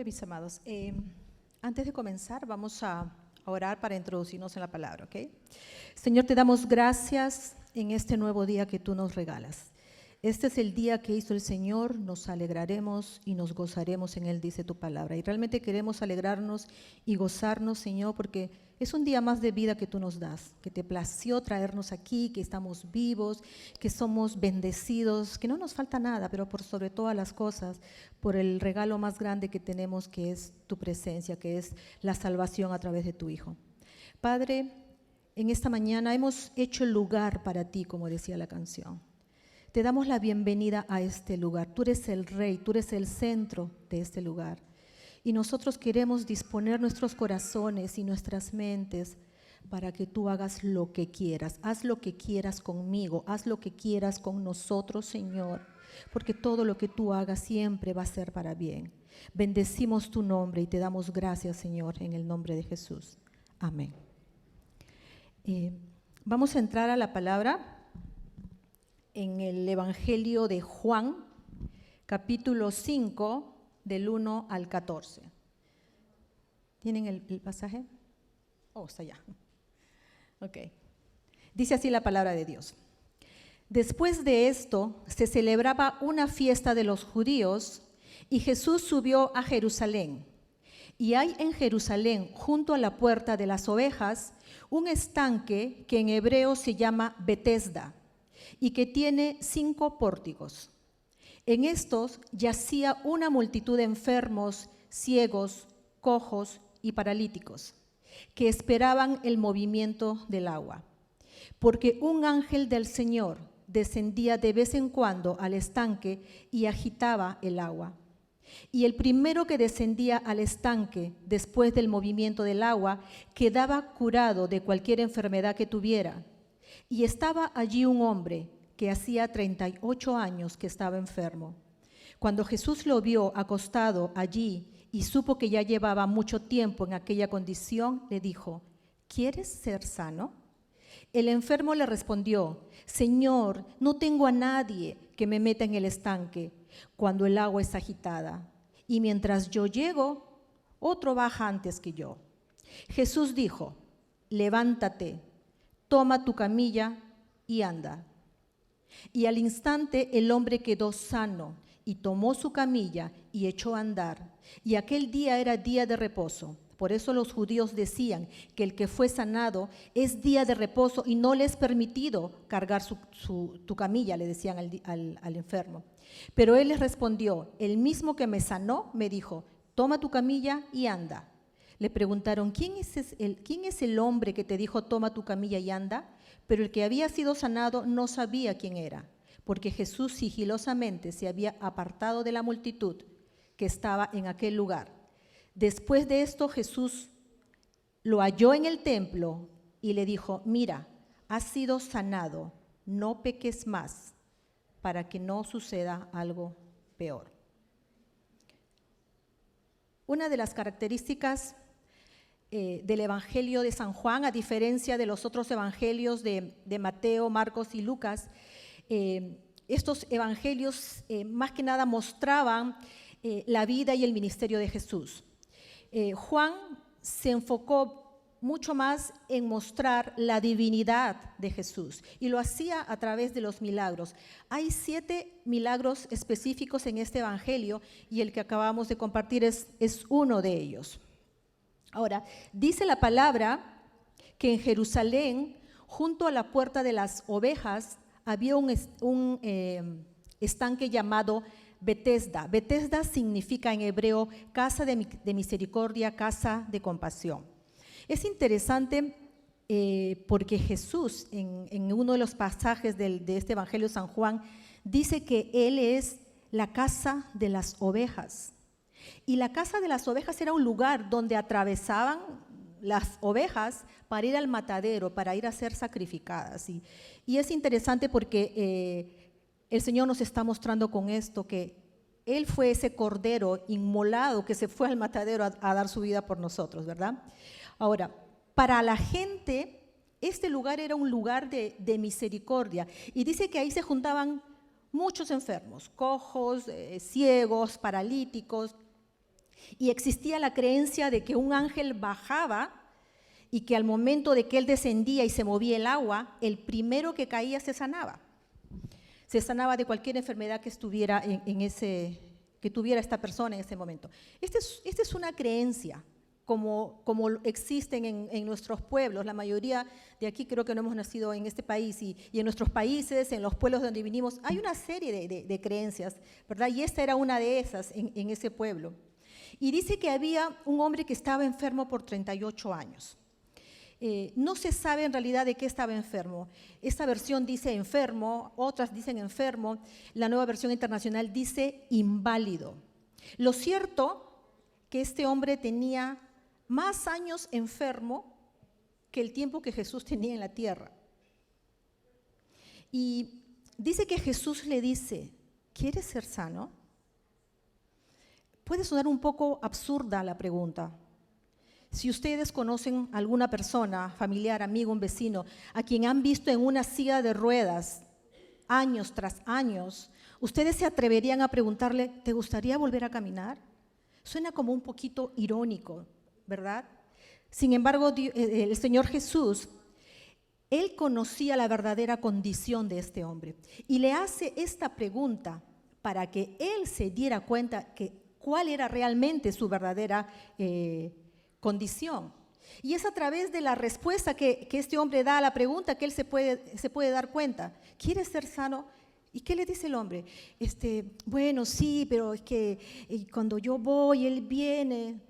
Mis amados, antes de comenzar vamos a orar para introducirnos en la palabra, ¿ok? Señor, te damos gracias en este nuevo día que tú nos regalas. Este es el día que hizo el Señor, nos alegraremos y nos gozaremos en Él, dice tu palabra. Y realmente queremos alegrarnos y gozarnos, Señor, porque es un día más de vida que tú nos das, que te plació traernos aquí, que estamos vivos, que somos bendecidos, que no nos falta nada, pero por sobre todas las cosas, por el regalo más grande que tenemos, que es tu presencia, que es la salvación a través de tu Hijo. Padre, en esta mañana hemos hecho el lugar para ti, como decía la canción. Te damos la bienvenida a este lugar. Tú eres el Rey, tú eres el centro de este lugar. Y nosotros queremos disponer nuestros corazones y nuestras mentes para que tú hagas lo que quieras. Haz lo que quieras conmigo, haz lo que quieras con nosotros, Señor, porque todo lo que tú hagas siempre va a ser para bien. Bendecimos tu nombre y te damos gracias, Señor, en el nombre de Jesús. Amén. Vamos a entrar a la palabra en el Evangelio de Juan, capítulo 5, del 1 al 14. ¿Tienen el pasaje? Oh, está allá. Ok. Dice así la palabra de Dios. Después de esto, se celebraba una fiesta de los judíos y Jesús subió a Jerusalén. Y hay en Jerusalén, junto a la puerta de las ovejas, un estanque que en hebreo se llama Betesda y que tiene 5 pórticos. En estos yacía una multitud de enfermos, ciegos, cojos y paralíticos, que esperaban el movimiento del agua. Porque un ángel del Señor descendía de vez en cuando al estanque y agitaba el agua. Y el primero que descendía al estanque después del movimiento del agua quedaba curado de cualquier enfermedad que tuviera. Y estaba allí un hombre que hacía 38 años que estaba enfermo. Cuando Jesús lo vio acostado allí y supo que ya llevaba mucho tiempo en aquella condición, le dijo: ¿quieres ser sano? El enfermo le respondió: Señor, no tengo a nadie que me meta en el estanque cuando el agua es agitada, y mientras yo llego, otro baja antes que yo. Jesús dijo: levántate, toma tu camilla y anda. Y al instante el hombre quedó sano y tomó su camilla y echó a andar. Y aquel día era día de reposo. Por eso los judíos decían que el que fue sanado es día de reposo y no le es permitido cargar tu camilla, le decían al enfermo. Pero él les respondió: el mismo que me sanó me dijo: toma tu camilla y anda. Le preguntaron: ¿quién es el hombre que te dijo toma tu camilla y anda? Pero el que había sido sanado no sabía quién era, porque Jesús sigilosamente se había apartado de la multitud que estaba en aquel lugar. Después de esto Jesús lo halló en el templo y le dijo: mira, has sido sanado, no peques más, para que no suceda algo peor. Una de las características del Evangelio de San Juan, a diferencia de los otros evangelios de Mateo, Marcos y Lucas, estos evangelios más que nada mostraban la vida y el ministerio de Jesús. Juan se enfocó mucho más en mostrar la divinidad de Jesús y lo hacía a través de los milagros. Hay 7 milagros específicos en este evangelio y el que acabamos de compartir es uno de ellos. Ahora, dice la palabra que en Jerusalén, junto a la puerta de las ovejas, había un estanque llamado Betesda. Betesda significa en hebreo casa de misericordia, casa de compasión. Es interesante porque Jesús, en uno de los pasajes de este Evangelio de San Juan, dice que Él es la casa de las ovejas. Y la casa de las ovejas era un lugar donde atravesaban las ovejas para ir al matadero, para ir a ser sacrificadas. Y es interesante porque el Señor nos está mostrando con esto que Él fue ese cordero inmolado que se fue al matadero a dar su vida por nosotros, ¿verdad? Ahora, para la gente, este lugar era un lugar de misericordia. Y dice que ahí se juntaban muchos enfermos, cojos, ciegos, paralíticos. Y existía la creencia de que un ángel bajaba y que al momento de que él descendía y se movía el agua, el primero que caía se sanaba. Se sanaba de cualquier enfermedad que estuviera que tuviera esta persona en ese momento. Esta es una creencia, como existen en nuestros pueblos. La mayoría de aquí creo que no hemos nacido en este país y en nuestros países, en los pueblos donde vinimos, hay una serie de creencias, ¿verdad? Y esta era una de esas en ese pueblo. Y dice que había un hombre que estaba enfermo por 38 años. No se sabe en realidad de qué estaba enfermo. Esta versión dice enfermo, otras dicen enfermo. La Nueva Versión Internacional dice inválido. Lo cierto que este hombre tenía más años enfermo que el tiempo que Jesús tenía en la tierra. Y dice que Jesús le dice, ¿quieres ser sano? Puede sonar un poco absurda la pregunta. Si ustedes conocen a alguna persona, familiar, amigo, un vecino, a quien han visto en una silla de ruedas años tras años, ¿ustedes se atreverían a preguntarle, ¿te gustaría volver a caminar? Suena como un poquito irónico, ¿verdad? Sin embargo, el Señor Jesús, Él conocía la verdadera condición de este hombre y le hace esta pregunta para que Él se diera cuenta que cuál era realmente su verdadera condición. Y es a través de la respuesta que este hombre da a la pregunta que él se puede dar cuenta. ¿Quieres ser sano? ¿Y qué le dice el hombre? Bueno, sí, pero es que cuando yo voy, él viene.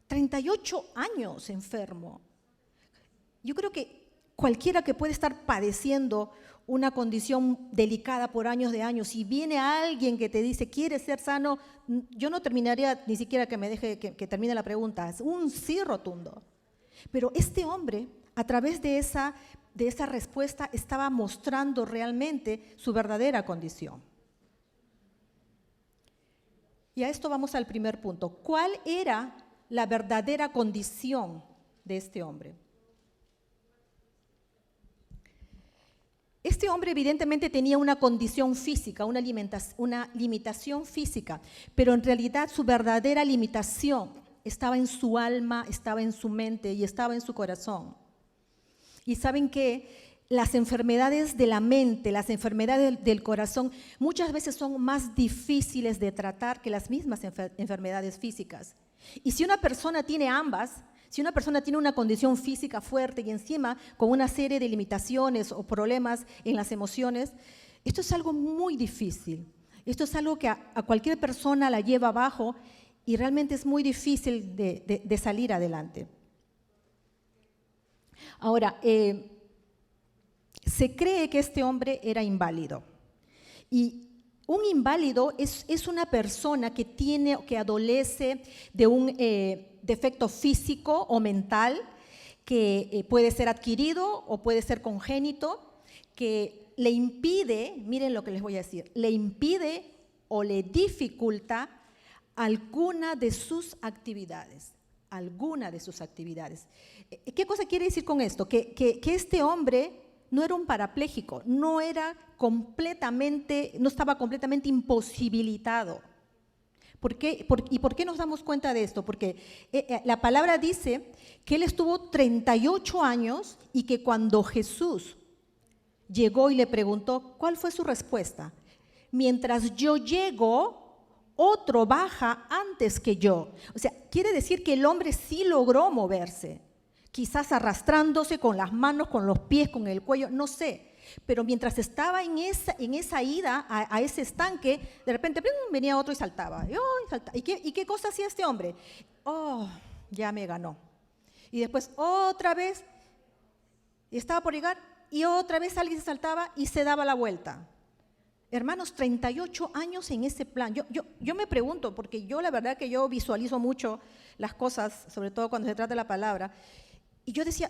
38 años enfermo. Yo creo que cualquiera que puede estar padeciendo una condición delicada por años de años, si viene alguien que te dice, ¿quieres ser sano? Yo no terminaría ni siquiera que me deje que termine la pregunta, es un sí rotundo. Pero este hombre, a través de esa respuesta, estaba mostrando realmente su verdadera condición. Y a esto vamos al primer punto. ¿Cuál era la verdadera condición de este hombre? Este hombre evidentemente tenía una condición física, una limitación física, pero en realidad su verdadera limitación estaba en su alma, estaba en su mente y estaba en su corazón. Y saben que las enfermedades de la mente, las enfermedades del corazón, muchas veces son más difíciles de tratar que las mismas enfermedades físicas. Y si una persona tiene ambas, si una persona tiene una condición física fuerte y encima con una serie de limitaciones o problemas en las emociones, esto es algo muy difícil. Esto es algo que a cualquier persona la lleva abajo y realmente es muy difícil de salir adelante. Ahora, se cree que este hombre era inválido. Y un inválido es una persona que adolece de un defecto físico o mental que puede ser adquirido o puede ser congénito, que le impide, miren lo que les voy a decir, le impide o le dificulta alguna de sus actividades. ¿Qué cosa quiere decir con esto? Que este hombre no era un parapléjico, no estaba completamente imposibilitado. ¿Por qué? ¿Y por qué nos damos cuenta de esto? Porque la palabra dice que él estuvo 38 años y que cuando Jesús llegó y le preguntó, ¿cuál fue su respuesta? Mientras yo llego, otro baja antes que yo. O sea, quiere decir que el hombre sí logró moverse, quizás arrastrándose con las manos, con los pies, con el cuello, no sé. Pero mientras estaba en esa ida a ese estanque, de repente venía otro y saltaba. ¿Y qué cosa hacía este hombre? Oh, ya me ganó. Y después otra vez, estaba por llegar y otra vez alguien se saltaba y se daba la vuelta. Hermanos, 38 años en ese plan. Yo me pregunto, porque yo la verdad que yo visualizo mucho las cosas, sobre todo cuando se trata de la palabra, y yo decía,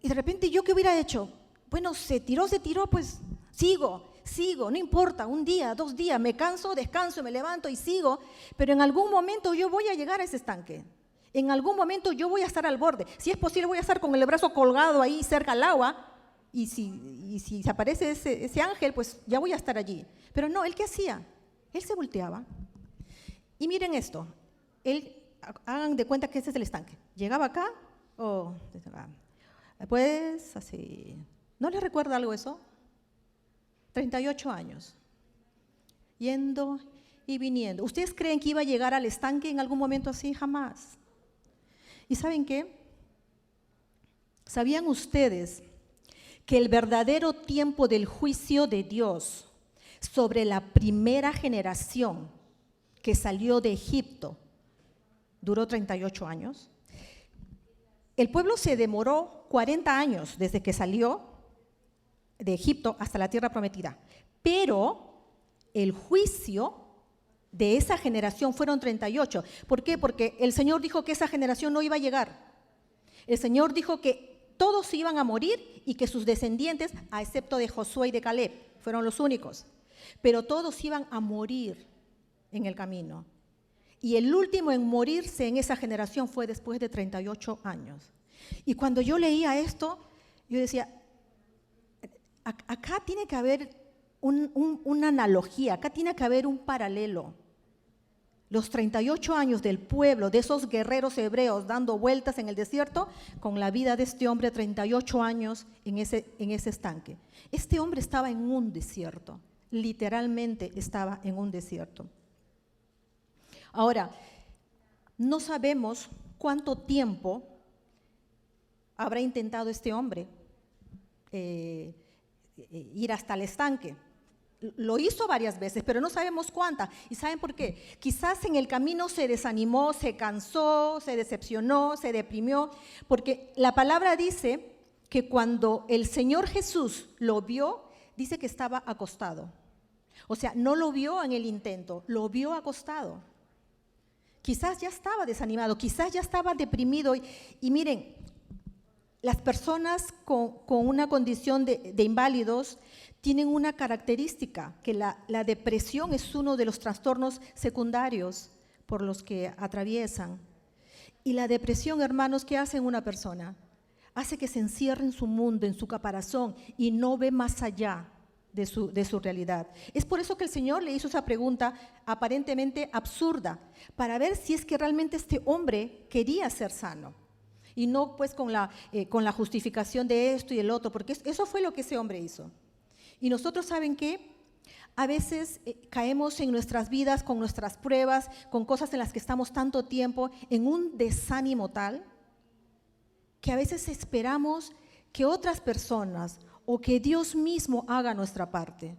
y de repente, ¿yo qué hubiera hecho? Bueno, se tiró, pues sigo, no importa, un día, 2 días, me canso, descanso, me levanto y sigo, pero en algún momento yo voy a llegar a ese estanque. En algún momento yo voy a estar al borde. Si es posible, voy a estar con el brazo colgado ahí cerca al agua, y si aparece ese ángel, pues ya voy a estar allí. Pero no, ¿él qué hacía? Él se volteaba. Y miren esto, él hagan de cuenta que ese es el estanque. Llegaba acá, pues así, ¿no les recuerda algo eso? 38 años, yendo y viniendo. ¿Ustedes creen que iba a llegar al estanque en algún momento así? Jamás. ¿Y saben qué? ¿Sabían ustedes que el verdadero tiempo del juicio de Dios sobre la primera generación que salió de Egipto duró 38 años? El pueblo se demoró 40 años desde que salió de Egipto hasta la tierra prometida, pero el juicio de esa generación fueron 38. ¿Por qué? Porque el Señor dijo que esa generación no iba a llegar. El Señor dijo que todos iban a morir y que sus descendientes, a excepto de Josué y de Caleb, fueron los únicos, pero todos iban a morir en el camino. Y el último en morirse en esa generación fue después de 38 años. Y cuando yo leía esto, yo decía, acá tiene que haber una analogía, acá tiene que haber un paralelo. Los 38 años del pueblo, de esos guerreros hebreos dando vueltas en el desierto, con la vida de este hombre, 38 años en ese estanque. Este hombre estaba en un desierto, literalmente estaba en un desierto. Ahora, no sabemos cuánto tiempo habrá intentado este hombre ir hasta el estanque. Lo hizo varias veces, pero no sabemos cuántas. ¿Y saben por qué? Quizás en el camino se desanimó, se cansó, se decepcionó, se deprimió, porque la palabra dice que cuando el Señor Jesús lo vio, dice que estaba acostado. O sea, no lo vio en el intento, lo vio acostado. Quizás ya estaba desanimado, quizás ya estaba deprimido. Y miren, las personas con una condición de inválidos tienen una característica, que la depresión es uno de los trastornos secundarios por los que atraviesan. Y la depresión, hermanos, ¿qué hace en una persona? Hace que se encierre en su mundo, en su caparazón, y no ve más allá de su realidad. Es por eso que el Señor le hizo esa pregunta aparentemente absurda, para ver si es que realmente este hombre quería ser sano. Y no pues con la justificación de esto y el otro, porque eso fue lo que ese hombre hizo. Y nosotros, ¿saben qué? A veces caemos en nuestras vidas con nuestras pruebas, con cosas en las que estamos tanto tiempo, en un desánimo tal, que a veces esperamos que otras personas o que Dios mismo haga nuestra parte.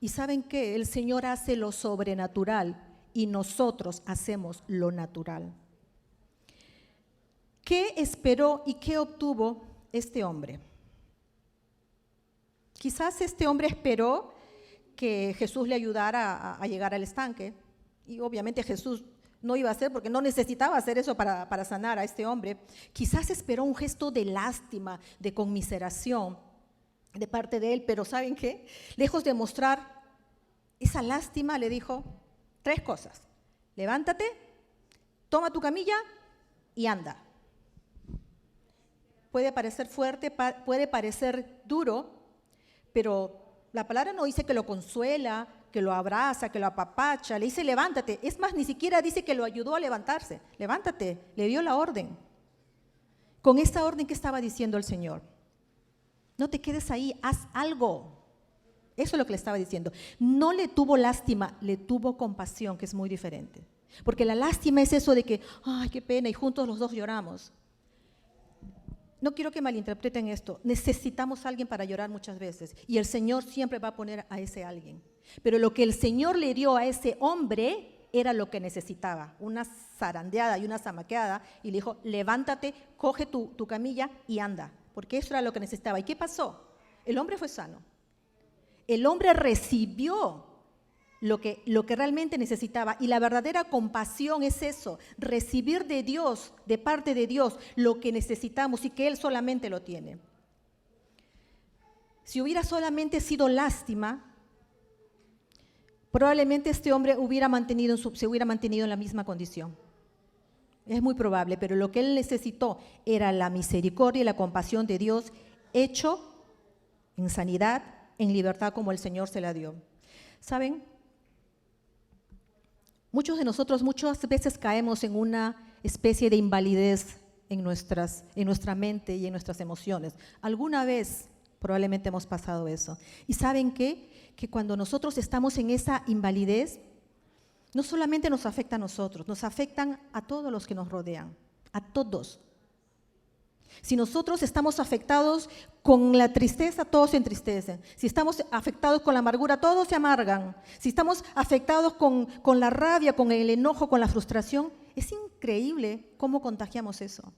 Y ¿saben qué? El Señor hace lo sobrenatural y nosotros hacemos lo natural. ¿Qué esperó y qué obtuvo este hombre? Quizás este hombre esperó que Jesús le ayudara a llegar al estanque, y obviamente Jesús no iba a hacer, porque no necesitaba hacer eso para sanar a este hombre. Quizás esperó un gesto de lástima, de conmiseración de parte de él, pero ¿saben qué? Lejos de mostrar esa lástima, le dijo 3 cosas: levántate, toma tu camilla y anda. Puede parecer fuerte, puede parecer duro, pero la palabra no dice que lo consuela, que lo abraza, que lo apapacha, le dice levántate. Es más, ni siquiera dice que lo ayudó a levantarse. Levántate, le dio la orden. Con esta orden, ¿qué estaba diciendo el Señor? No te quedes ahí, haz algo. Eso es lo que le estaba diciendo. No le tuvo lástima, le tuvo compasión, que es muy diferente. Porque la lástima es eso de que, ay, qué pena, y juntos los dos lloramos. No quiero que malinterpreten esto. Necesitamos a alguien para llorar muchas veces, y el Señor siempre va a poner a ese alguien. Pero lo que el Señor le dio a ese hombre era lo que necesitaba, una zarandeada y una zamaqueada, y le dijo, levántate, coge tu camilla y anda, porque eso era lo que necesitaba. ¿Y qué pasó? El hombre fue sano. El hombre recibió lo que realmente necesitaba, y la verdadera compasión es eso, recibir de Dios, de parte de Dios, lo que necesitamos y que Él solamente lo tiene. Si hubiera solamente sido lástima, probablemente este hombre se hubiera mantenido en la misma condición. Es muy probable, pero lo que él necesitó era la misericordia y la compasión de Dios, hecho en sanidad, en libertad, como el Señor se la dio. ¿Saben? Muchos de nosotros muchas veces caemos en una especie de invalidez en nuestra mente y en nuestras emociones. Alguna vez probablemente hemos pasado eso. ¿Y saben qué? Que cuando nosotros estamos en esa invalidez, no solamente nos afecta a nosotros, nos afectan a todos los que nos rodean, a todos. Si nosotros estamos afectados con la tristeza, todos se entristecen. Si estamos afectados con la amargura, todos se amargan. Si estamos afectados con la rabia, con el enojo, con la frustración, es increíble cómo contagiamos eso.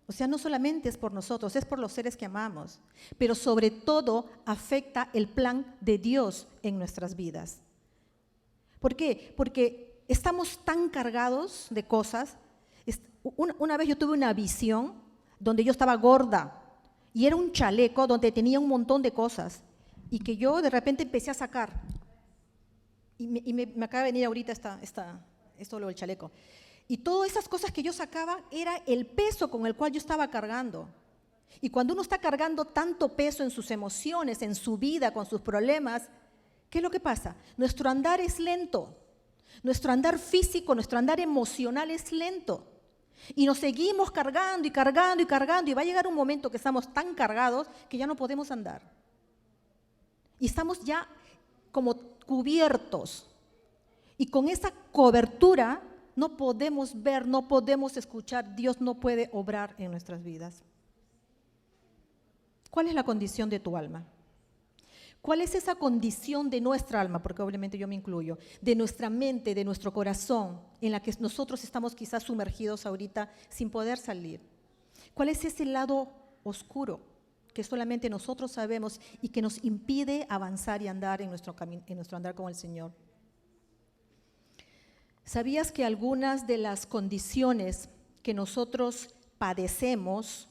O sea, no solamente es por nosotros, es por los seres que amamos, pero sobre todo afecta el plan de Dios en nuestras vidas. ¿Por qué? Porque estamos tan cargados de cosas. Una vez yo tuve una visión donde yo estaba gorda y era un chaleco donde tenía un montón de cosas y que yo de repente empecé a sacar. Y me acaba de venir ahorita esto lo del chaleco. Y todas esas cosas que yo sacaba era el peso con el cual yo estaba cargando. Y cuando uno está cargando tanto peso en sus emociones, en su vida, con sus problemas, ¿qué es lo que pasa? Nuestro andar es lento. Nuestro andar físico, nuestro andar emocional es lento. Y nos seguimos cargando y cargando y cargando y va a llegar un momento que estamos tan cargados que ya no podemos andar. Y estamos ya como cubiertos. Y con esa cobertura no podemos ver, no podemos escuchar, Dios no puede obrar en nuestras vidas. ¿Cuál es la condición de tu alma? ¿Cuál es esa condición de nuestra alma? Porque obviamente yo me incluyo, de nuestra mente, de nuestro corazón, en la que nosotros estamos quizás sumergidos ahorita sin poder salir. ¿Cuál es ese lado oscuro que solamente nosotros sabemos y que nos impide avanzar y andar en nuestro andar con el Señor? ¿Sabías que algunas de las condiciones que nosotros padecemos,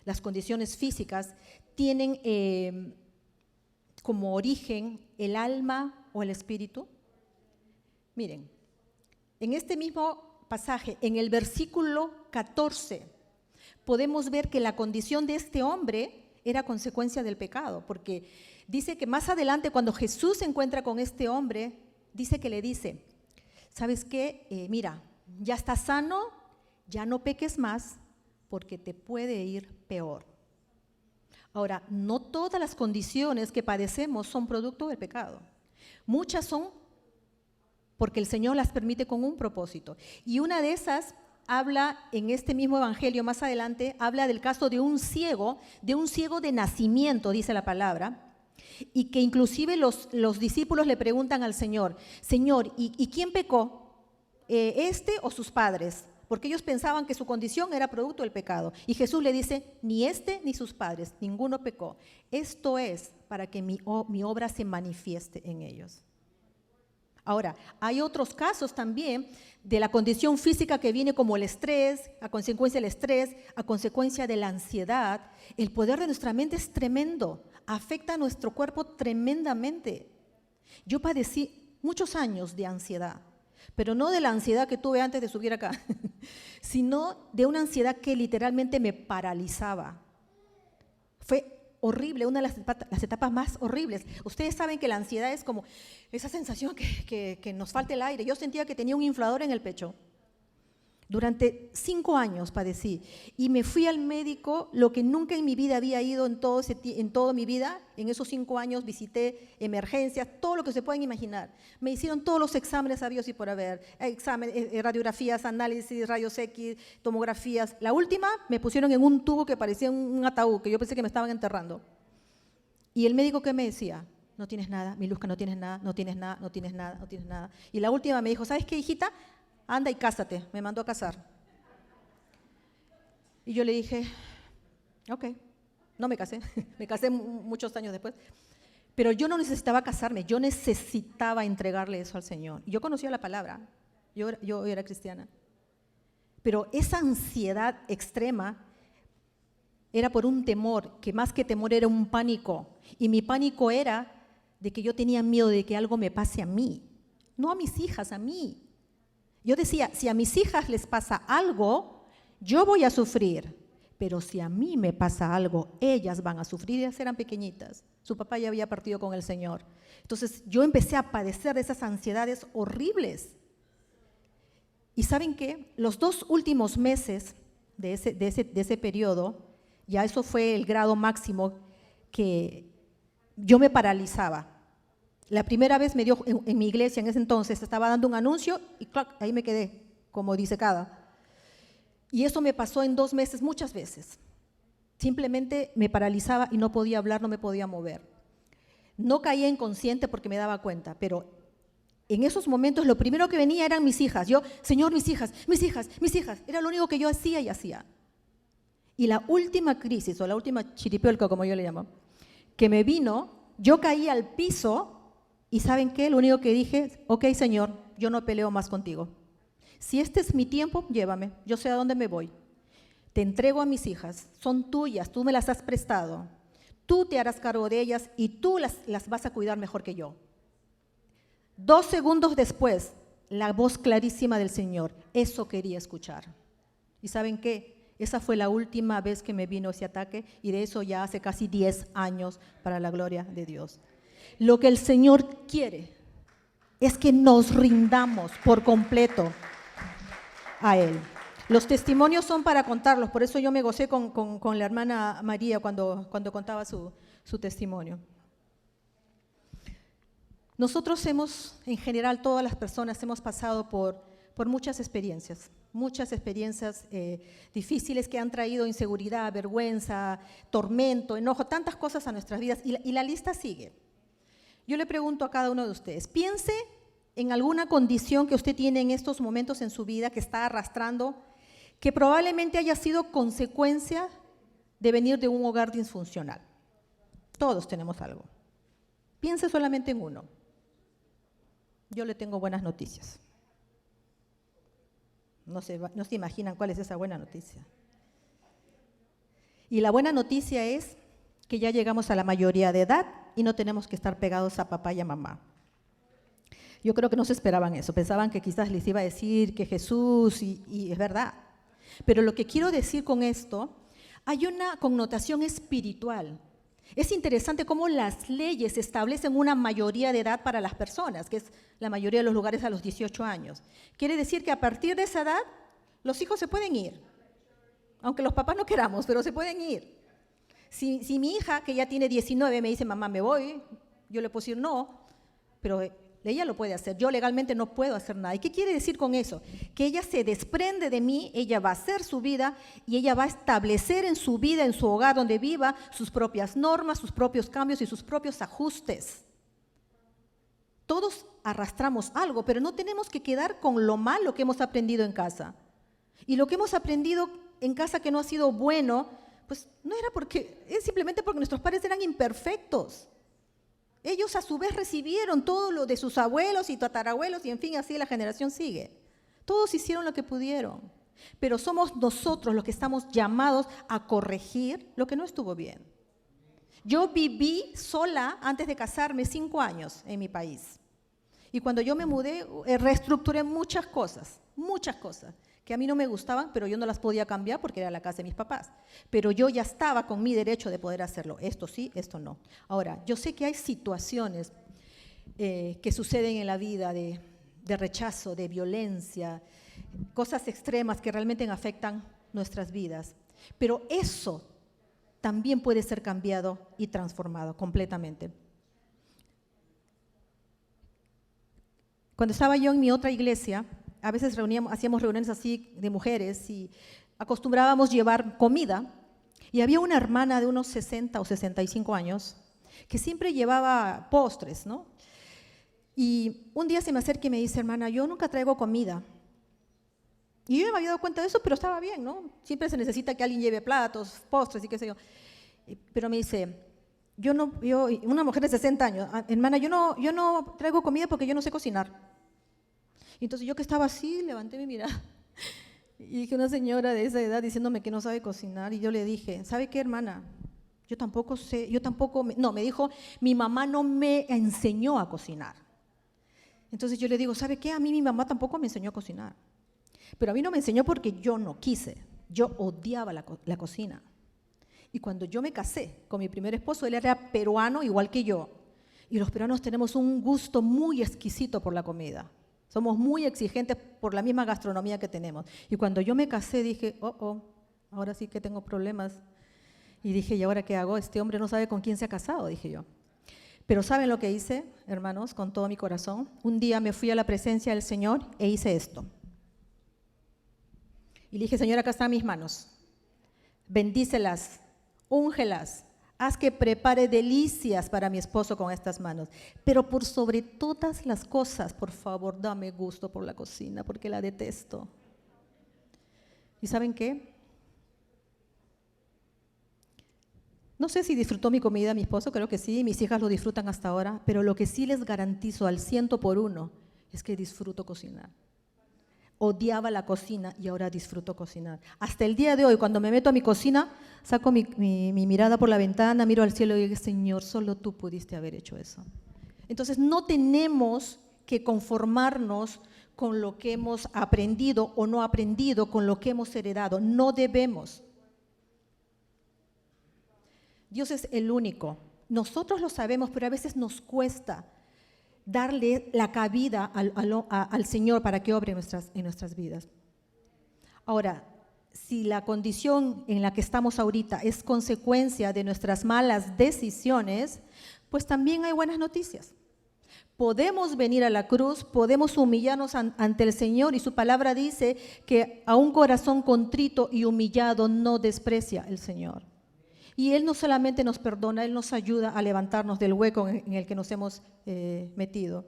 las condiciones físicas, tienen como origen el alma o el espíritu? Miren, en este mismo pasaje, en el versículo 14, podemos ver que la condición de este hombre era consecuencia del pecado, porque dice que más adelante cuando Jesús se encuentra con este hombre, dice que le dice, ¿sabes qué? Mira, ya estás sano, ya no peques más, porque te puede ir peor. Ahora, no todas las condiciones que padecemos son producto del pecado. Muchas son porque el Señor las permite con un propósito. Y una de esas habla en este mismo evangelio, más adelante, habla del caso de un ciego de nacimiento, dice la palabra, y que inclusive los discípulos le preguntan al Señor, Señor, ¿y quién pecó? ¿Este o sus padres? Porque ellos pensaban que su condición era producto del pecado. Y Jesús le dice, ni este ni sus padres, ninguno pecó. Esto es para que mi obra se manifieste en ellos. Ahora, hay otros casos también de la condición física que viene como el estrés, a consecuencia del estrés, a consecuencia de la ansiedad. El poder de nuestra mente es tremendo, afecta a nuestro cuerpo tremendamente. Yo padecí muchos años de ansiedad. Pero no de la ansiedad que tuve antes de subir acá, sino de una ansiedad que literalmente me paralizaba. Fue horrible, una de las etapas más horribles. Ustedes saben que la ansiedad es como esa sensación que nos falta el aire. Yo sentía que tenía un inflador en el pecho. Durante 5 años padecí y me fui al médico, lo que nunca en mi vida había ido en toda mi vida. En esos 5 años visité emergencias, todo lo que se pueden imaginar. Me hicieron todos los exámenes habidos y por haber, radiografías, análisis, rayos X, tomografías. La última me pusieron en un tubo que parecía un ataúd, que yo pensé que me estaban enterrando. Y el médico, ¿qué me decía? No tienes nada, Miluska, no tienes nada, no tienes nada, no tienes nada, no tienes nada. Y la última me dijo, ¿sabes qué, hijita? Anda y cásate, me mandó a casar. Y yo le dije, ok, no me casé, me casé muchos años después. Pero yo no necesitaba casarme, yo necesitaba entregarle eso al Señor. Yo conocía la palabra, yo era cristiana. Pero esa ansiedad extrema era por un temor, que más que temor era un pánico. Y mi pánico era de que yo tenía miedo de que algo me pase a mí, no a mis hijas, a mí. Yo decía, si a mis hijas les pasa algo, yo voy a sufrir, pero si a mí me pasa algo, ellas van a sufrir. Ellas eran pequeñitas, su papá ya había partido con el Señor. Entonces yo empecé a padecer de esas ansiedades horribles. Y ¿saben qué? Los 2 últimos meses de ese periodo, ya eso fue el grado máximo que yo me paralizaba. La primera vez me dio en mi iglesia en ese entonces, estaba dando un anuncio y ¡clac!, ahí me quedé como disecada. Y eso me pasó en 2 meses muchas veces. Simplemente me paralizaba y no podía hablar, no me podía mover. No caía inconsciente porque me daba cuenta, pero en esos momentos lo primero que venía eran mis hijas. Yo, Señor, mis hijas, mis hijas, mis hijas. Era lo único que yo hacía y hacía. Y la última crisis, o la última chiripiolca, como yo le llamo, que me vino, yo caí al piso y ¿saben qué? Lo único que dije, ok, Señor, yo no peleo más contigo. Si este es mi tiempo, llévame, yo sé a dónde me voy. Te entrego a mis hijas, son tuyas, tú me las has prestado. Tú te harás cargo de ellas y tú las vas a cuidar mejor que yo. 2 segundos después, la voz clarísima del Señor, eso quería escuchar. ¿Y saben qué? Esa fue la última vez que me vino ese ataque y de eso ya hace casi 10 años para la gloria de Dios. Lo que el Señor quiere es que nos rindamos por completo a Él. Los testimonios son para contarlos, por eso yo me gocé con la hermana María cuando contaba su testimonio. Nosotros en general, todas las personas hemos pasado por muchas experiencias difíciles que han traído inseguridad, vergüenza, tormento, enojo, tantas cosas a nuestras vidas y la lista sigue. Yo le pregunto a cada uno de ustedes, piense en alguna condición que usted tiene en estos momentos en su vida que está arrastrando, que probablemente haya sido consecuencia de venir de un hogar disfuncional. Todos tenemos algo. Piense solamente en uno. Yo le tengo buenas noticias. No se imaginan cuál es esa buena noticia. Y la buena noticia es que ya llegamos a la mayoría de edad y no tenemos que estar pegados a papá y a mamá. Yo creo que no se esperaban eso, pensaban que quizás les iba a decir que Jesús, y es verdad. Pero lo que quiero decir con esto, hay una connotación espiritual. Es interesante cómo las leyes establecen una mayoría de edad para las personas, que es la mayoría de los lugares a los 18 años. Quiere decir que a partir de esa edad, los hijos se pueden ir, aunque los papás no queramos, pero se pueden ir. Si mi hija, que ya tiene 19, me dice, mamá, me voy, yo le puedo decir no, pero ella lo puede hacer. Yo legalmente no puedo hacer nada. ¿Y qué quiere decir con eso? Que ella se desprende de mí, ella va a hacer su vida y ella va a establecer en su vida, en su hogar donde viva, sus propias normas, sus propios cambios y sus propios ajustes. Todos arrastramos algo, pero no tenemos que quedar con lo malo que hemos aprendido en casa. Y lo que hemos aprendido en casa que no ha sido bueno, pues no era es simplemente porque nuestros padres eran imperfectos. Ellos a su vez recibieron todo lo de sus abuelos y tatarabuelos y en fin, así la generación sigue. Todos hicieron lo que pudieron, pero somos nosotros los que estamos llamados a corregir lo que no estuvo bien. Yo viví sola antes de casarme 5 años en mi país. Y cuando yo me mudé, reestructuré muchas cosas que a mí no me gustaban, pero yo no las podía cambiar porque era la casa de mis papás. Pero yo ya estaba con mi derecho de poder hacerlo. Esto sí, esto no. Ahora, yo sé que hay situaciones que suceden en la vida de rechazo, de violencia, cosas extremas que realmente afectan nuestras vidas. Pero eso también puede ser cambiado y transformado completamente. Cuando estaba yo en mi otra iglesia, a veces hacíamos reuniones así de mujeres y acostumbrábamos llevar comida. Y había una hermana de unos 60 o 65 años que siempre llevaba postres, ¿no? Y un día se me acerca y me dice, hermana, yo nunca traigo comida. Y yo me había dado cuenta de eso, pero estaba bien, ¿no? Siempre se necesita que alguien lleve platos, postres y qué sé yo. Pero me dice, una mujer de 60 años, hermana, yo no traigo comida porque yo no sé cocinar. Entonces yo que estaba así, levanté mi mirada y dije, una señora de esa edad diciéndome que no sabe cocinar, y yo le dije, ¿sabe qué, hermana? Me dijo, mi mamá no me enseñó a cocinar. Entonces yo le digo, ¿sabe qué? A mí mi mamá tampoco me enseñó a cocinar. Pero a mí no me enseñó porque yo no quise, yo odiaba la cocina. Y cuando yo me casé con mi primer esposo, él era peruano igual que yo, y los peruanos tenemos un gusto muy exquisito por la comida. Somos muy exigentes por la misma gastronomía que tenemos. Y cuando yo me casé dije, ahora sí que tengo problemas. Y dije, ¿y ahora qué hago? Este hombre no sabe con quién se ha casado, dije yo. Pero ¿saben lo que hice, hermanos? Con todo mi corazón. Un día me fui a la presencia del Señor e hice esto. Y le dije, Señor, acá están mis manos. Bendícelas, úngelas, haz que prepare delicias para mi esposo con estas manos. Pero por sobre todas las cosas, por favor, dame gusto por la cocina, porque la detesto. ¿Y saben qué? No sé si disfrutó mi comida mi esposo, creo que sí, mis hijas lo disfrutan hasta ahora, pero lo que sí les garantizo al 100% es que disfruto cocinar. Odiaba la cocina y ahora disfruto cocinar. Hasta el día de hoy, cuando me meto a mi cocina, saco mi mirada por la ventana, miro al cielo y digo, Señor, solo tú pudiste haber hecho eso. Entonces, no tenemos que conformarnos con lo que hemos aprendido o no aprendido, con lo que hemos heredado. No debemos. Dios es el único. Nosotros lo sabemos, pero a veces nos cuesta darle la cabida al Señor para que obre en nuestras vidas. Ahora, si la condición en la que estamos ahorita es consecuencia de nuestras malas decisiones, pues también hay buenas noticias. Podemos venir a la cruz, podemos humillarnos ante el Señor y su palabra dice que a un corazón contrito y humillado no desprecia el Señor. Y Él no solamente nos perdona, Él nos ayuda a levantarnos del hueco en el que nos hemos metido.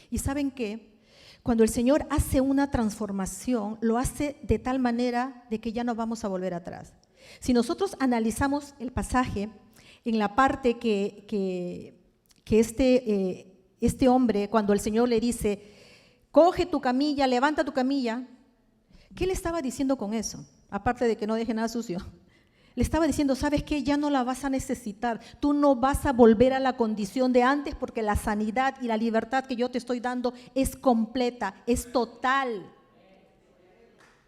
¿Y saben qué? Cuando el Señor hace una transformación, lo hace de tal manera de que ya no vamos a volver atrás. Si nosotros analizamos el pasaje, en la parte que este hombre, cuando el Señor le dice, coge tu camilla, levanta tu camilla, ¿qué le estaba diciendo con eso? Aparte de que no deje nada sucio. Le estaba diciendo, ¿sabes qué? Ya no la vas a necesitar. Tú no vas a volver a la condición de antes porque la sanidad y la libertad que yo te estoy dando es completa, es total.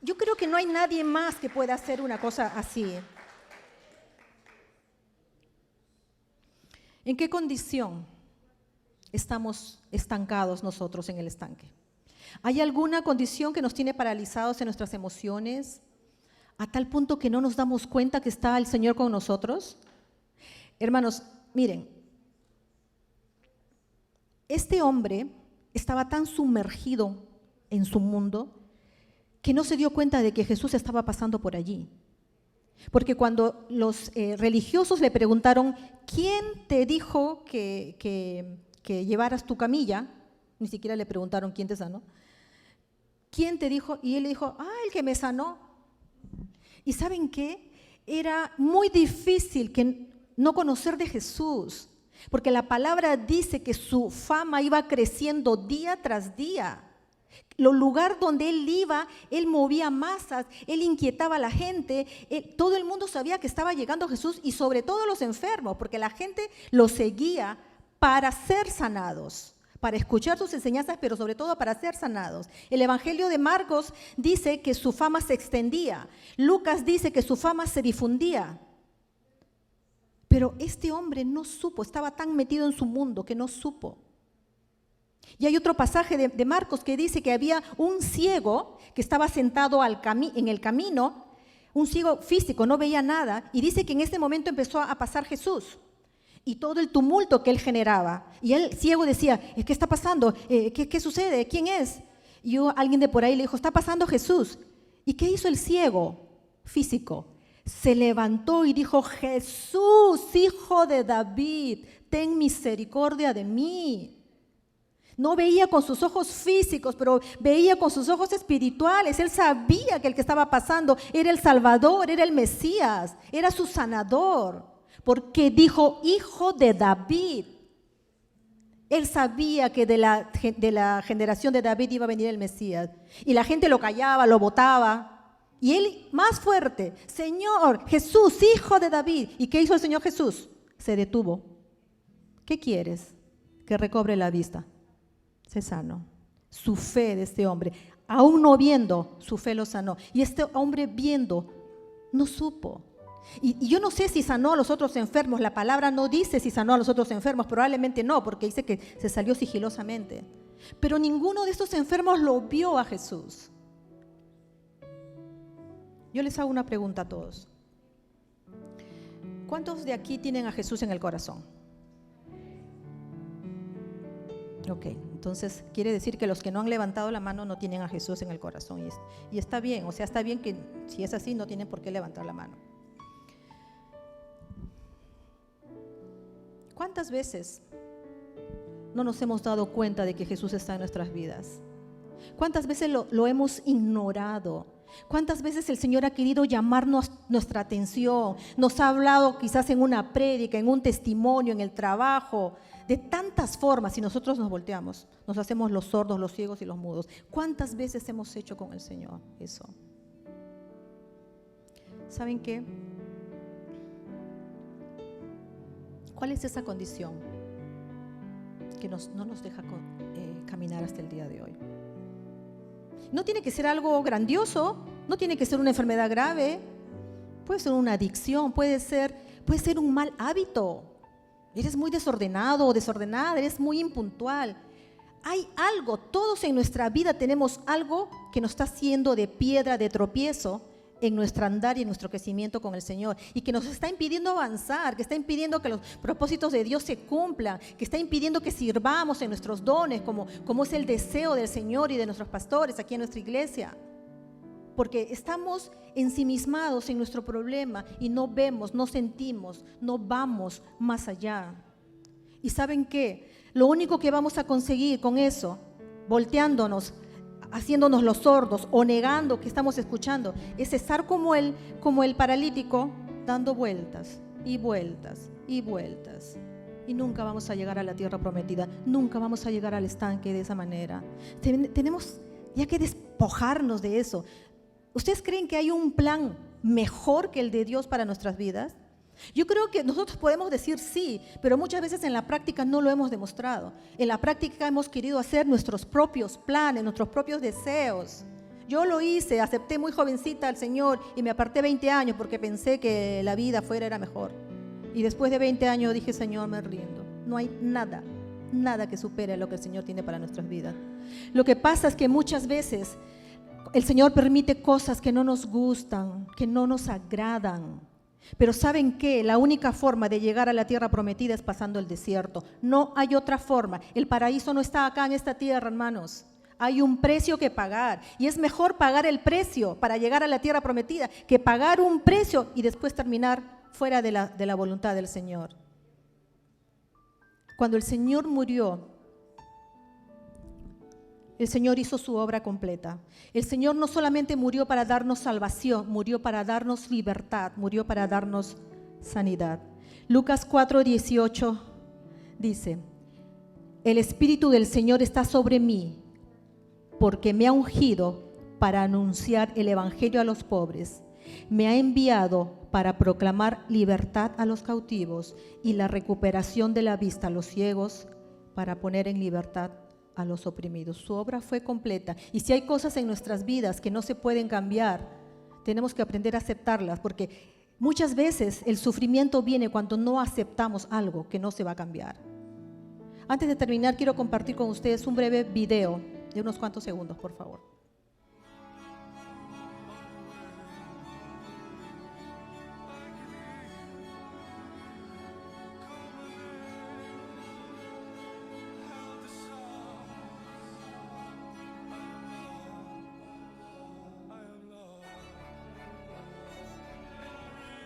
Yo creo que no hay nadie más que pueda hacer una cosa así. ¿En qué condición estamos estancados nosotros en el estanque? ¿Hay alguna condición que nos tiene paralizados en nuestras emociones? A tal punto que no nos damos cuenta que está el Señor con nosotros. Hermanos, miren, este hombre estaba tan sumergido en su mundo que no se dio cuenta de que Jesús estaba pasando por allí. Porque cuando los religiosos le preguntaron, ¿quién te dijo que llevaras tu camilla? Ni siquiera le preguntaron quién te sanó. ¿Quién te dijo? Y él le dijo, el que me sanó. ¿Y saben qué? Era muy difícil no conocer de Jesús, porque la palabra dice que su fama iba creciendo día tras día. Los lugares donde él iba, él movía masas, él inquietaba a la gente, todo el mundo sabía que estaba llegando Jesús y sobre todo los enfermos, porque la gente lo seguía para ser sanados, para escuchar sus enseñanzas, pero sobre todo para ser sanados. El Evangelio de Marcos dice que su fama se extendía. Lucas dice que su fama se difundía. Pero este hombre no supo, estaba tan metido en su mundo que no supo. Y hay otro pasaje de Marcos que dice que había un ciego que estaba sentado en el camino, un ciego físico, no veía nada, y dice que en ese momento empezó a pasar Jesús. Y todo el tumulto que él generaba. Y el ciego decía, ¿qué está pasando? ¿Qué sucede? ¿Quién es? Y alguien de por ahí le dijo, está pasando Jesús. ¿Y qué hizo el ciego físico? Se levantó y dijo, Jesús, hijo de David, ten misericordia de mí. No veía con sus ojos físicos, pero veía con sus ojos espirituales. Él sabía que el que estaba pasando era el Salvador, era el Mesías, era su sanador. Porque dijo, hijo de David. Él sabía que de la generación de David iba a venir el Mesías. Y la gente lo callaba, lo botaba. Y él más fuerte, Señor, Jesús, hijo de David. ¿Y qué hizo el Señor Jesús? Se detuvo. ¿Qué quieres? Que recobre la vista. Se sanó. Su fe de este hombre, aún no viendo, su fe lo sanó. Y este hombre viendo, no supo. Y yo no sé si sanó a los otros enfermos, la palabra no dice si sanó a los otros enfermos, probablemente no, porque dice que se salió sigilosamente. Pero ninguno de estos enfermos lo vio a Jesús. Yo les hago una pregunta a todos. ¿Cuántos de aquí tienen a Jesús en el corazón? Ok, entonces quiere decir que los que no han levantado la mano no tienen a Jesús en el corazón. Y está bien, o sea, está bien que si es así no tienen por qué levantar la mano. ¿Cuántas veces no nos hemos dado cuenta de que Jesús está en nuestras vidas? ¿Cuántas veces lo hemos ignorado? ¿Cuántas veces el Señor ha querido llamarnos nuestra atención? Nos ha hablado quizás en una prédica, en un testimonio, en el trabajo, de tantas formas, y nosotros nos volteamos, nos hacemos los sordos, los ciegos y los mudos. ¿Cuántas veces hemos hecho con el Señor eso? ¿Saben qué? ¿Cuál es esa condición que no nos deja caminar hasta el día de hoy? No tiene que ser algo grandioso, no tiene que ser una enfermedad grave, puede ser una adicción, puede ser un mal hábito. Eres muy desordenado o desordenada, eres muy impuntual. Hay algo, todos en nuestra vida tenemos algo que nos está haciendo de piedra de tropiezo en nuestro andar y en nuestro crecimiento con el Señor, y que nos está impidiendo avanzar, que está impidiendo que los propósitos de Dios se cumplan, que está impidiendo que sirvamos en nuestros dones, como es el deseo del Señor y de nuestros pastores aquí en nuestra iglesia. Porque estamos ensimismados en nuestro problema y no vemos, no sentimos, no vamos más allá. ¿Y saben qué? Lo único que vamos a conseguir con eso, volteándonos, haciéndonos los sordos o negando que estamos escuchando, es estar como el paralítico, dando vueltas y vueltas y vueltas. Y nunca vamos a llegar a la tierra prometida, nunca vamos a llegar al estanque de esa manera. Tenemos ya que despojarnos de eso. ¿Ustedes creen que hay un plan mejor que el de Dios para nuestras vidas? Yo creo que nosotros podemos decir sí, pero muchas veces en la práctica no lo hemos demostrado. En la práctica hemos querido hacer nuestros propios planes, nuestros propios deseos. Yo lo hice, acepté muy jovencita al Señor y me aparté 20 años porque pensé que la vida afuera era mejor. Y después de 20 años dije, Señor, me rindo. No hay nada que supere lo que el Señor tiene para nuestras vidas. Lo que pasa es que muchas veces el Señor permite cosas que no nos gustan, que no nos agradan. Pero ¿saben qué? La única forma de llegar a la tierra prometida es pasando el desierto. No hay otra forma. El paraíso no está acá en esta tierra, hermanos. Hay un precio que pagar. Y es mejor pagar el precio para llegar a la tierra prometida que pagar un precio y después terminar fuera de la voluntad del Señor. Cuando el Señor murió, el Señor hizo su obra completa. El Señor no solamente murió para darnos salvación, murió para darnos libertad, murió para darnos sanidad. Lucas 4:18 dice, el Espíritu del Señor está sobre mí, porque me ha ungido para anunciar el Evangelio a los pobres. Me ha enviado para proclamar libertad a los cautivos y la recuperación de la vista a los ciegos, para poner en libertad a los oprimidos. Su obra fue completa. Y si hay cosas en nuestras vidas que no se pueden cambiar, tenemos que aprender a aceptarlas, porque muchas veces el sufrimiento viene cuando no aceptamos algo que no se va a cambiar. Antes de terminar, quiero compartir con ustedes un breve video de unos cuantos segundos, por favor.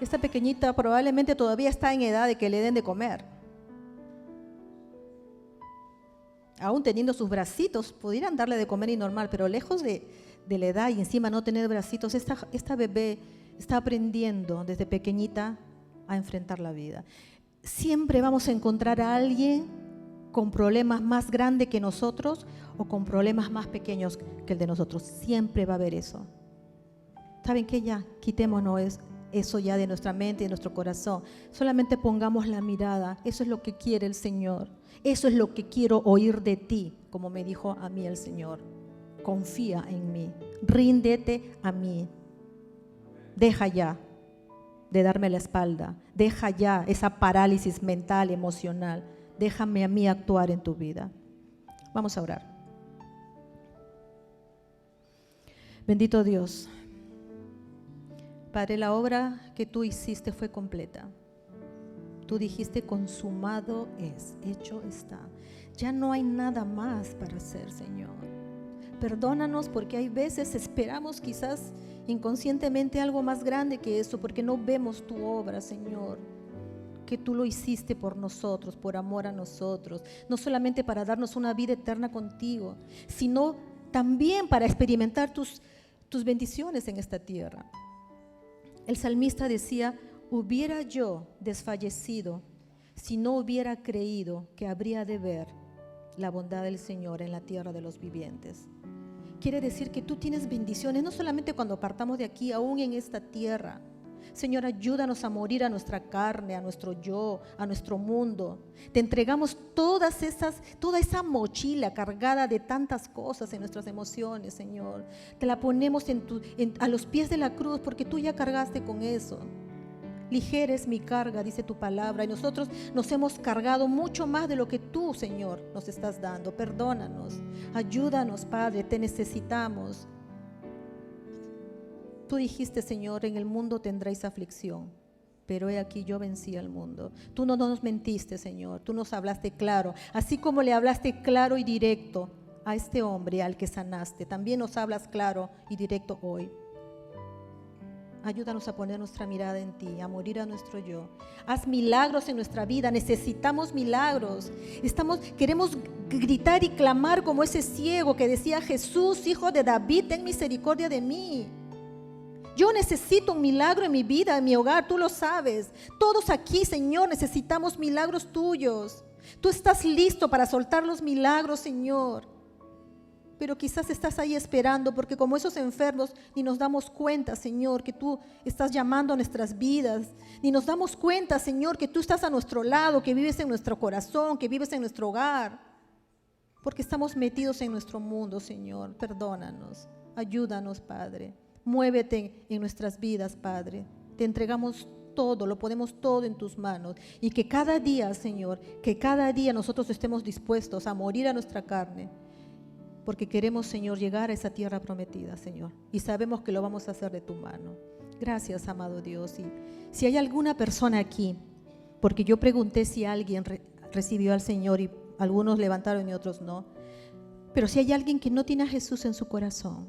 Esta pequeñita probablemente todavía está en edad de que le den de comer. Aún teniendo sus bracitos, pudieran darle de comer y normal, pero lejos de la edad y encima no tener bracitos, esta bebé está aprendiendo desde pequeñita a enfrentar la vida. Siempre vamos a encontrar a alguien con problemas más grandes que nosotros o con problemas más pequeños que el de nosotros. Siempre va a haber eso. ¿Saben qué? Ya, quitémonos eso ya de nuestra mente y de nuestro corazón. Solamente pongamos la mirada. Eso es lo que quiere el Señor. Eso es lo que quiero oír de ti, como me dijo a mí el Señor. Confía en mí. Ríndete a mí. Deja ya de darme la espalda. Deja ya esa parálisis mental, emocional. Déjame a mí actuar en tu vida. Vamos a orar. Bendito Dios. Padre, la obra que tú hiciste fue completa. Tú dijiste, consumado es, hecho está. Ya no hay nada más para hacer, Señor. Perdónanos porque hay veces esperamos quizás inconscientemente algo más grande que eso, porque no vemos tu obra, Señor, que tú lo hiciste por nosotros, por amor a nosotros, no solamente para darnos una vida eterna contigo, sino también para experimentar tus bendiciones en esta tierra. El salmista decía, hubiera yo desfallecido si no hubiera creído que habría de ver la bondad del Señor en la tierra de los vivientes. Quiere decir que tú tienes bendiciones, no solamente cuando partamos de aquí, aún en esta tierra. Señor, ayúdanos a morir a nuestra carne, a nuestro yo, a nuestro mundo. Te entregamos toda esa mochila cargada de tantas cosas en nuestras emociones, Señor. Te la ponemos a los pies de la cruz porque tú ya cargaste con eso. Ligera es mi carga, dice tu palabra, y nosotros nos hemos cargado mucho más de lo que tú, Señor, nos estás dando. Perdónanos, ayúdanos, Padre, te necesitamos. Tú dijiste, Señor, en el mundo tendréis aflicción, pero he aquí yo vencí al mundo. Tú no nos mentiste, Señor, tú nos hablaste claro, así como le hablaste claro y directo a este hombre al que sanaste, también nos hablas claro y directo hoy. Ayúdanos a poner nuestra mirada en ti, a morir a nuestro yo. Haz milagros en nuestra vida, necesitamos milagros. Queremos gritar y clamar como ese ciego que decía, Jesús, hijo de David, ten misericordia de mí. Yo necesito un milagro en mi vida, en mi hogar, tú lo sabes. Todos aquí, Señor, necesitamos milagros tuyos. Tú estás listo para soltar los milagros, Señor. Pero quizás estás ahí esperando, porque como esos enfermos ni nos damos cuenta, Señor, que tú estás llamando a nuestras vidas. Ni nos damos cuenta, Señor, que tú estás a nuestro lado, que vives en nuestro corazón, que vives en nuestro hogar. Porque estamos metidos en nuestro mundo, Señor. Perdónanos, ayúdanos, Padre. Muévete en nuestras vidas, Padre. Te entregamos todo, lo ponemos todo en tus manos. Y que cada día, Señor, que cada día nosotros estemos dispuestos a morir a nuestra carne. Porque queremos, Señor, llegar a esa tierra prometida, Señor. Y sabemos que lo vamos a hacer de tu mano. Gracias, amado Dios. Y si hay alguna persona aquí, porque yo pregunté si alguien recibió al Señor y algunos levantaron y otros no. Pero si hay alguien que no tiene a Jesús en su corazón,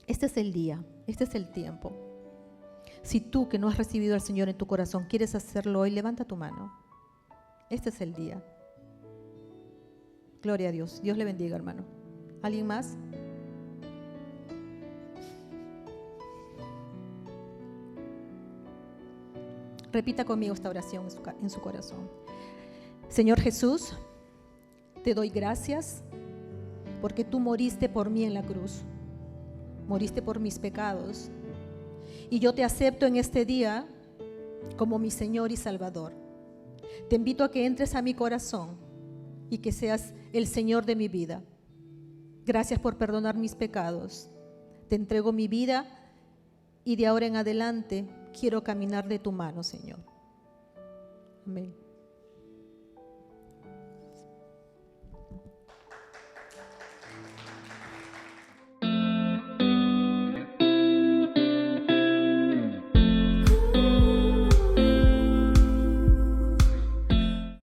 este es el día, este es el tiempo. Si tú que no has recibido al Señor en tu corazón quieres hacerlo hoy, levanta tu mano. Este es el día. Gloria a Dios. Dios le bendiga, hermano. ¿Alguien más? Repita conmigo esta oración en su corazón. Señor Jesús, te doy gracias porque tú moriste por mí en la cruz. Moriste por mis pecados. Y yo te acepto en este día como mi Señor y Salvador. Te invito a que entres a mi corazón y que seas el Señor de mi vida. Gracias por perdonar mis pecados. Te entrego mi vida y de ahora en adelante quiero caminar de tu mano, Señor. Amén.